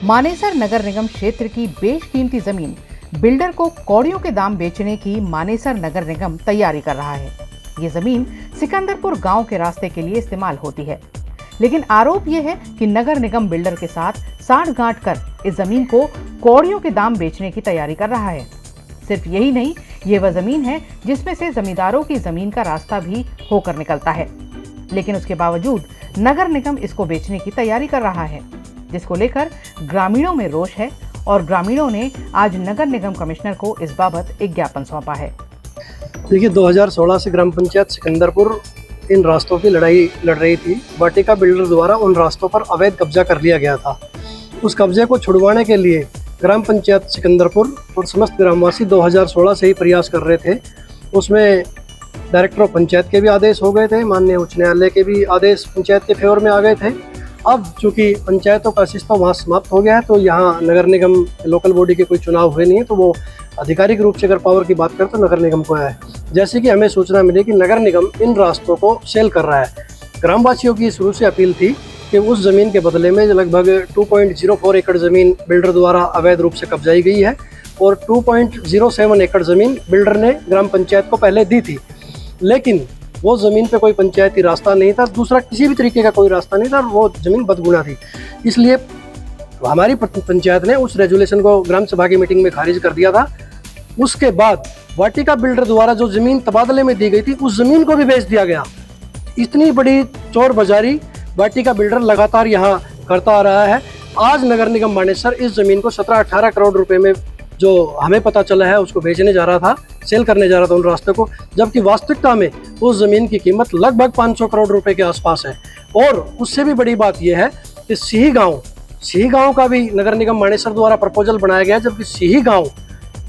मानेसर नगर निगम क्षेत्र की बेशकीमती जमीन बिल्डर को कौड़ियों के दाम बेचने की मानेसर नगर निगम तैयारी कर रहा है। ये जमीन सिकंदरपुर गांव के रास्ते के लिए इस्तेमाल होती है, लेकिन आरोप यह है कि नगर निगम बिल्डर के साथ साठगांठ कर इस जमीन को कौड़ियों के दाम बेचने की तैयारी कर रहा है। सिर्फ यही नहीं, ये वह जमीन है जिसमें से जमींदारों की जमीन का रास्ता भी होकर निकलता है, लेकिन उसके बावजूद नगर निगम इसको बेचने की तैयारी कर रहा है, जिसको लेकर ग्रामीणों में रोष है और ग्रामीणों ने आज नगर निगम कमिश्नर को इस बाबत एक ज्ञापन सौंपा है। देखिए, 2016 से ग्राम पंचायत सिकंदरपुर इन रास्तों की लड़ाई लड़ रही थी। वाटिका बिल्डर द्वारा उन रास्तों पर अवैध कब्जा कर लिया गया था। उस कब्जे को छुड़वाने के लिए ग्राम पंचायत सिकंदरपुर और समस्त ग्रामवासी 2016 से ही प्रयास कर रहे थे। उसमें डायरेक्टर ऑफ पंचायत के भी आदेश हो गए थे, माननीय उच्च न्यायालय के भी आदेश पंचायत के फेवर में आ गए थे। अब चूंकि पंचायतों का सिस्टम वहाँ समाप्त हो गया है, तो यहाँ नगर निगम लोकल बॉडी के कोई चुनाव हुए नहीं है, तो वो आधिकारिक रूप से अगर पावर की बात करें तो नगर निगम को है। जैसे कि हमें सूचना मिली कि नगर निगम इन रास्तों को सेल कर रहा है। ग्रामवासियों की शुरू से अपील थी कि उस ज़मीन के बदले में लगभग 2.04 एकड़ ज़मीन बिल्डर द्वारा अवैध रूप से कब्जाई गई है और 2.07 एकड़ ज़मीन बिल्डर ने ग्राम पंचायत को पहले दी थी, लेकिन वो ज़मीन पे कोई पंचायती रास्ता नहीं था, दूसरा किसी भी तरीके का कोई रास्ता नहीं था, वो ज़मीन बदगुना थी। इसलिए हमारी पंचायत ने उस रेजुलेशन को ग्राम सभा की मीटिंग में खारिज कर दिया था। उसके बाद वाटिका बिल्डर द्वारा जो ज़मीन तबादले में दी गई थी, उस ज़मीन को भी बेच दिया गया। इतनी बड़ी चोर बाजारी वाटिका बिल्डर लगातार यहाँ करता आ रहा है। आज नगर निगम मानेसर इस ज़मीन को 17-18 करोड़ रुपए में, जो हमें पता चला है, उसको बेचने जा रहा था, सेल करने जा रहा था उन रास्ते को, जबकि वास्तविकता में उस ज़मीन की कीमत लगभग 500 करोड़ रुपए के आसपास है। और उससे भी बड़ी बात यह है कि सिही गांव का भी नगर निगम मानेसर द्वारा प्रपोजल बनाया गया, जबकि सिही गांव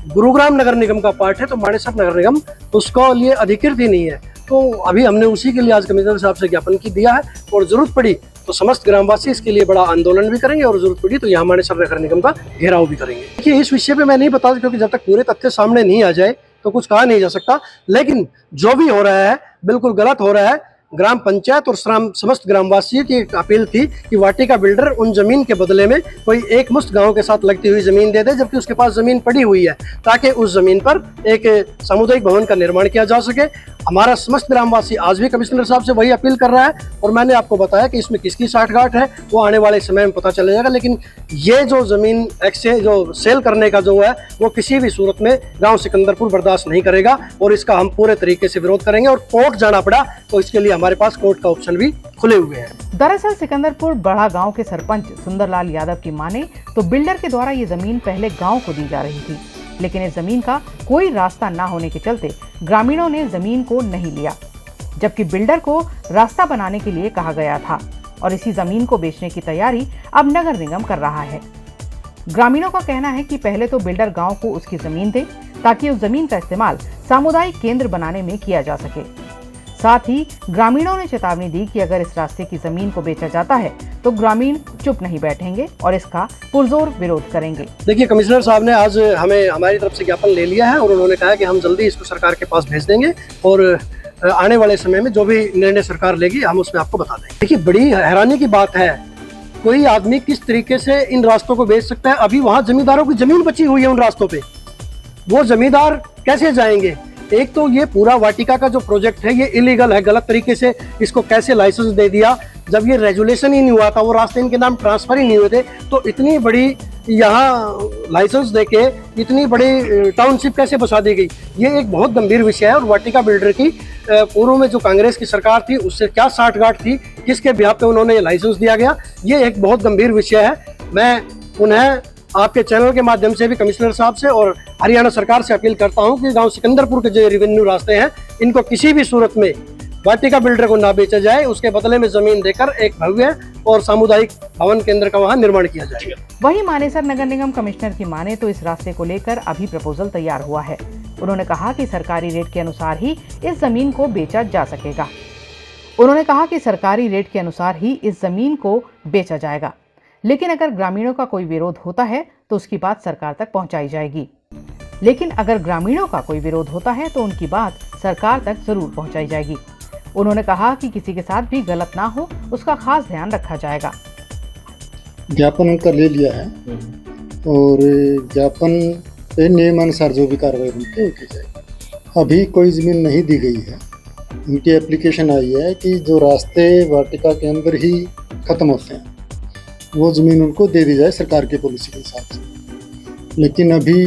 गुरुग्राम नगर निगम का पार्ट है, तो मानेसर नगर निगम उसको लिए अधिकृत ही नहीं है। तो अभी हमने उसी के लिए आज कमिश्नर साहब से ज्ञापन की दिया है, और जरूरत पड़ी तो समस्त ग्रामवासी इसके लिए बड़ा आंदोलन भी करेंगे, और जरूरत पड़ी तो यहाँ मानेसर नगर निगम का घेराव भी करेंगे। देखिए, इस विषय पे मैं नहीं बता, क्योंकि जब तक पूरे तथ्य सामने नहीं आ जाए तो कुछ कहा नहीं जा सकता, लेकिन जो भी हो रहा है बिल्कुल गलत हो रहा है। ग्राम पंचायत और समस्त ग्रामवासियों की एक अपील थी कि वाटिका बिल्डर उन जमीन के बदले में कोई एक मुश्त गांव के साथ लगती हुई जमीन दे दे, जबकि उसके पास जमीन पड़ी हुई है, ताकि उस जमीन पर एक सामुदायिक भवन का निर्माण किया जा सके। हमारा समस्त ग्रामवासी आज भी कमिश्नर साहब से वही अपील कर रहा है, और मैंने आपको बताया कि इसमें किसकी साठगांठ है वो आने वाले समय में पता चल जाएगा। लेकिन ये जो जमीन एक्सचेंज, जो सेल करने का जो है, वो किसी भी सूरत में गाँव सिकंदरपुर बर्दाश्त नहीं करेगा, और इसका हम पूरे तरीके से विरोध करेंगे। और कोर्ट जाना पड़ा तो इसके लिए हमारे पास कोर्ट का ऑप्शन भी खुले हुए हैं। दरअसल सिकंदरपुर बड़ा गांव के सरपंच सुंदरलाल यादव की माने तो बिल्डर के द्वारा ये जमीन पहले गांव को दी जा रही थी, लेकिन इस जमीन का कोई रास्ता ना होने के चलते ग्रामीणों ने जमीन को नहीं लिया, जबकि बिल्डर को रास्ता बनाने के लिए कहा गया था, और इसी जमीन को बेचने की तैयारी अब नगर निगम कर रहा है। ग्रामीणों का कहना है कि पहले तो बिल्डर गांव को उसकी जमीन दे, ताकि उस जमीन का इस्तेमाल सामुदायिक केंद्र बनाने में किया जा सके। साथ ही ग्रामीणों ने चेतावनी दी कि अगर इस रास्ते की जमीन को बेचा जाता है तो ग्रामीण चुप नहीं बैठेंगे और इसका पुरजोर विरोध करेंगे। देखिए, कमिश्नर साहब ने आज हमें हमारी तरफ से ज्ञापन ले लिया है, और उन्होंने कहा कि हम जल्दी इसको सरकार के पास भेज देंगे, और आने वाले समय में जो भी निर्णय सरकार लेगी हम उसमें आपको बता देंगे। देखिए, बड़ी हैरानी की बात है, कोई आदमी किस तरीके से इन रास्तों को बेच सकता है। अभी वहाँ जमींदारों की जमीन बची हुई है उन रास्तों पे, वो जमींदार कैसे जाएंगे? एक तो ये पूरा वाटिका का जो प्रोजेक्ट है ये इलीगल है, गलत तरीके से इसको कैसे लाइसेंस दे दिया, जब ये रेजुलेशन ही नहीं हुआ था, वो रास्ते इनके नाम ट्रांसफर ही नहीं हुए थे, तो इतनी बड़ी यहाँ लाइसेंस देके इतनी बड़ी टाउनशिप कैसे बसा दी गई? ये एक बहुत गंभीर विषय है। और वाटिका बिल्डर की पूर्व में जो कांग्रेस की सरकार थी उससे क्या साठगांठ थी, किसके बिहाफ पे उन्होंने ये लाइसेंस दिया गया, ये एक बहुत गंभीर विषय है। मैं पुनः आपके चैनल के माध्यम से भी कमिश्नर साहब से और हरियाणा सरकार से अपील करता हूं कि गांव सिकंदरपुर के जो रेवेन्यू रास्ते हैं, इनको किसी भी सूरत में वाटिका बिल्डर को ना बेचा जाए, उसके बदले में जमीन देकर एक भव्य और सामुदायिक भवन केंद्र का वहां निर्माण किया जाए। वहीं मानेसर नगर निगम कमिश्नर की माने तो इस रास्ते को लेकर अभी प्रपोजल तैयार हुआ है। उन्होंने कहा कि सरकारी रेट के अनुसार ही इस जमीन को बेचा जा सकेगा। उन्होंने कहा कि सरकारी रेट के अनुसार ही इस जमीन को बेचा जाएगा, लेकिन अगर ग्रामीणों का कोई विरोध होता है तो उसकी बात सरकार तक पहुंचाई जाएगी। लेकिन अगर ग्रामीणों का कोई विरोध होता है तो उनकी बात सरकार तक जरूर पहुंचाई जाएगी। उन्होंने कहा कि किसी के साथ भी गलत ना हो, उसका खास ध्यान रखा जाएगा। ज्ञापन उनका ले लिया है और ज्ञापन पे नियमानुसार जो भी कार्रवाई उनकी वो की जाएगी। अभी कोई ज़मीन नहीं दी गई है। उनकी एप्लीकेशन आई है कि जो रास्ते वाटिका के अंदर ही ख़त्म होते हैं वो ज़मीन उनको दे दी जाए सरकार की पॉलिसी के हिसाब से। लेकिन अभी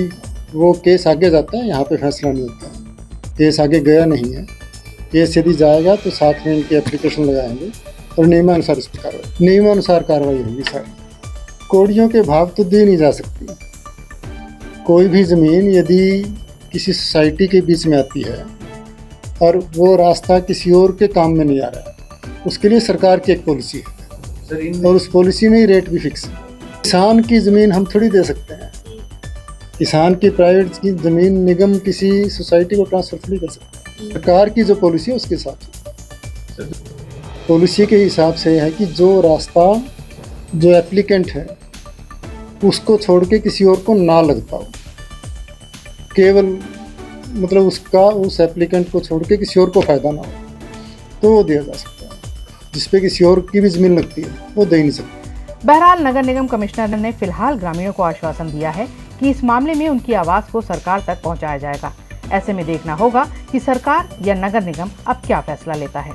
वो केस आगे जाता है, यहाँ पे फैसला नहीं होता है। केस आगे गया नहीं है। केस यदि जाएगा तो साथ में इनकी एप्लीकेशन लगाएंगे और नियमानुसार इस पर नियमानुसार कार्रवाई होगी। सारी कौड़ियों के भाव तो दे नहीं जा सकती। कोई भी ज़मीन यदि किसी सोसाइटी के बीच में आती है और वो रास्ता किसी और के काम में नहीं आ रहा है, उसके लिए सरकार की एक पॉलिसी है और उस पॉलिसी में ही रेट भी फिक्स है। किसान की ज़मीन हम थोड़ी दे सकते हैं। किसान की प्राइवेट की ज़मीन निगम किसी सोसाइटी को ट्रांसफ़र थोड़ी कर सकते हैं। सरकार की जो पॉलिसी है उसके हिसाब से, पॉलिसी के हिसाब से है कि जो रास्ता जो एप्लीकेंट है उसको छोड़ के किसी और को ना लग पाओ। केवल मतलब उसका उस एप्लीकेंट को छोड़ के किसी और को फ़ायदा ना हो तो वो दिया जा सकता है। जिस पे किसी और की भी ज़मीन लगती है वो दे नहीं सकती। बहरहाल नगर निगम कमिश्नर ने फिलहाल ग्रामीणों को आश्वासन दिया है कि इस मामले में उनकी आवाज़ को सरकार तक पहुंचाया जाएगा। ऐसे में देखना होगा कि सरकार या नगर निगम अब क्या फैसला लेता है।